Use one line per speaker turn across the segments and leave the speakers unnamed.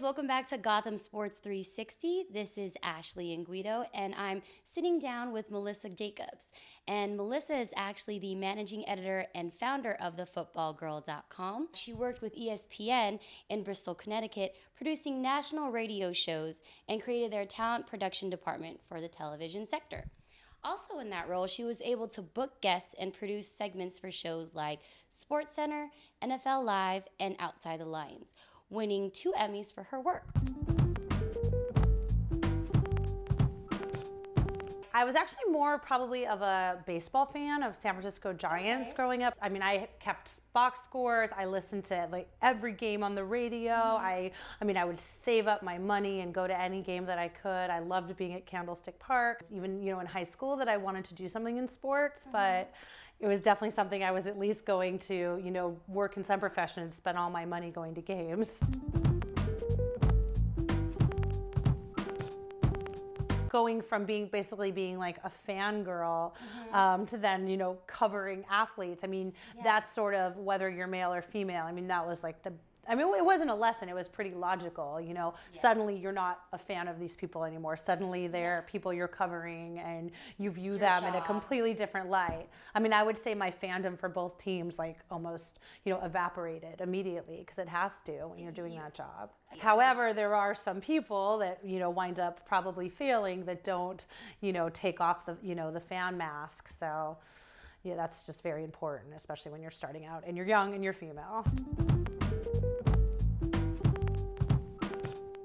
welcome back to Gotham Sports 360. This is Ashley Inguito, and I'm sitting down with Melissa Jacobs. And Melissa is actually the managing editor and founder of thefootballgirl.com. She worked with ESPN in Bristol, Connecticut, producing national radio shows and created their talent production department for the television sector. Also in that role, she was able to book guests and produce segments for shows like SportsCenter, NFL Live, and Outside the Lines, winning 2 Emmys for her work.
I was actually more probably of a baseball fan of San Francisco Giants growing up. I mean, I kept box scores. I listened to like every game on the radio. I mean, I would save up my money and go to any game that I could. I loved being at Candlestick Park. Even, you know, in high school that I wanted to do something in sports, but it was definitely something I was at least going to, you know, work in some profession and spend all my money going to games. Going from basically being like a fangirl to then, you know, covering athletes. I mean, that's sort of whether you're male or female. I mean, that was like I mean, it wasn't a lesson. It was pretty logical, you know. Suddenly you're not a fan of these people anymore. Suddenly they're people you're covering and you view them in a completely different light. I mean, I would say my fandom for both teams like almost, you know, evaporated immediately because it has to when you're doing that job. However, there are some people that, you know, wind up probably failing that don't, you know, take off the, you know, the fan mask. So, yeah, that's just very important, especially when you're starting out and you're young and you're female.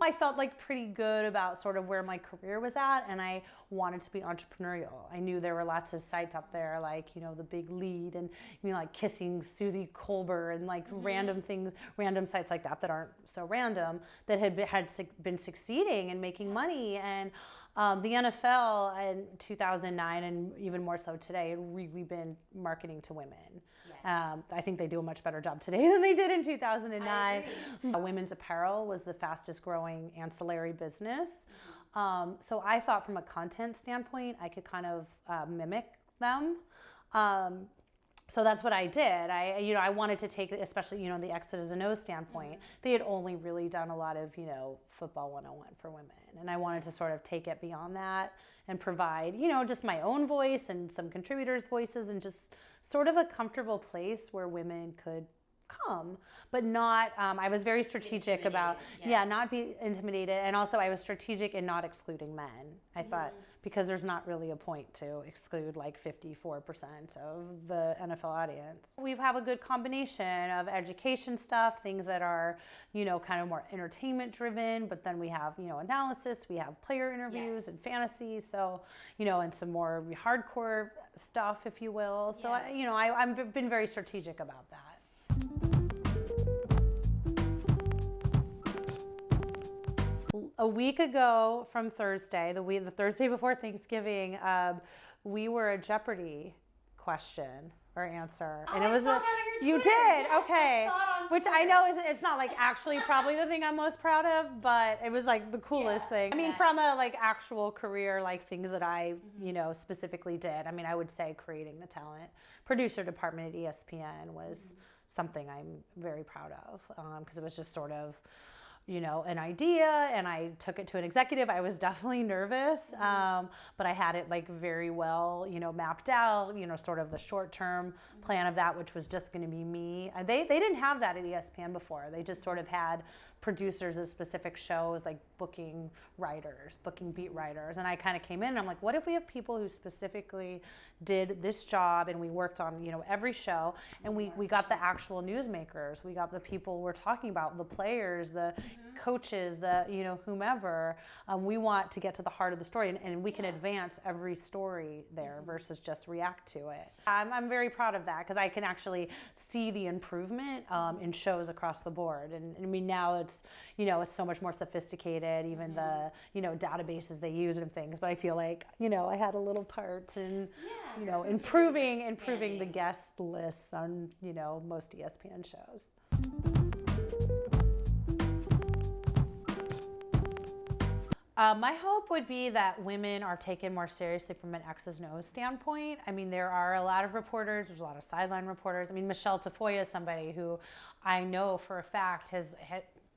I felt like pretty good about sort of where my career was at, and I wanted to be entrepreneurial. I knew there were lots of sites up there like, you know, The Big Lead and, you know, like Kissing Susie Colbert and like random things, random sites like that that aren't so random that had been succeeding and making money. And the NFL in 2009 and even more so today had really been marketing to women. I think they do a much better job today than they did in 2009. Women's apparel was the fastest growing ancillary business. So I thought from a content standpoint, I could kind of mimic them. So that's what I did. I wanted to take, especially, you know, the X's and O's standpoint. They had only really done a lot of, you know, football 101 for women. And I wanted to sort of take it beyond that and provide, you know, just my own voice and some contributors' voices and just sort of a comfortable place where women could come, but not, I was very strategic about, not be intimidated. And also I was strategic in not excluding men. I thought, because there's not really a point to exclude like 54% of the NFL audience. We have a good combination of education stuff, things that are, you know, kind of more entertainment driven, but then we have, you know, analysis, we have player interviews and fantasy. So, you know, and some more hardcore stuff, if you will. So, you know, I've been very strategic about that. A week ago from Thursday, the Thursday before Thanksgiving, we were a Jeopardy question or answer, and it was you did okay, which I know it's not like actually probably the thing I'm most proud of, but it was like the coolest thing. I mean, from a like actual career, like things that I you know specifically did. I mean, I would say creating the talent producer department at ESPN was something I'm very proud of because it was just sort of, you know, an idea, and I took it to an executive. I was definitely nervous, but I had it like very well, you know, mapped out, you know, sort of the short-term plan of that, which was just going to be me. They didn't have that at ESPN before. They just sort of had producers of specific shows, like booking writers, booking beat writers. And I kind of came in and I'm like, what if we have people who specifically did this job and we worked on, you know, every show, and we got the actual newsmakers, we got the people we're talking about, the players, the coaches, the, you know, whomever. We want to get to the heart of the story, and we can advance every story there versus just react to it. I'm very proud of that because I can actually see the improvement in shows across the board. And I mean, now it's, you know, it's so much more sophisticated, even the, you know, databases they use and things, but I feel like, you know, I had a little part in, you know, improving the guest lists on, you know, most ESPN shows. My hope would be that women are taken more seriously from an X's and O's standpoint. I mean, there are a lot of reporters, there's a lot of sideline reporters. I mean, Michelle Tafoya is somebody who I know for a fact has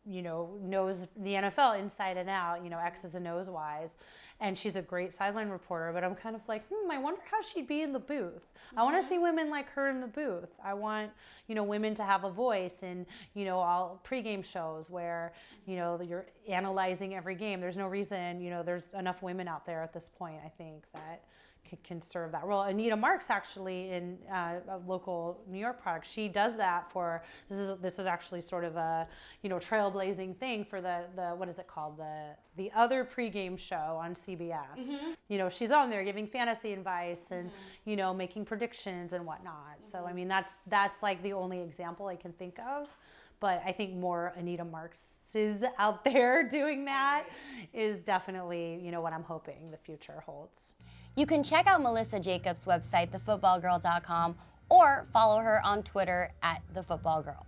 knows the NFL inside and out, X's and O's wise. And she's a great sideline reporter, but I'm kind of like, I wonder how she'd be in the booth. I want to see women like her in the booth. I want, women to have a voice in, all pregame shows where, you're analyzing every game. There's no reason, there's enough women out there at this point, I think, that can serve that role. Anita Marks, actually, in a local New York product, she does that for, this was actually sort of a, trailblazing thing for the what is it called? The other pregame show on CBS. Mm-hmm. She's on there giving fantasy advice and, making predictions and whatnot. Mm-hmm. So, I mean, that's like the only example I can think of. But I think more Anita Marks is out there doing that is definitely, what I'm hoping the future holds.
You can check out Melissa Jacobs' website, thefootballgirl.com, or follow her on Twitter @thefootballgirl.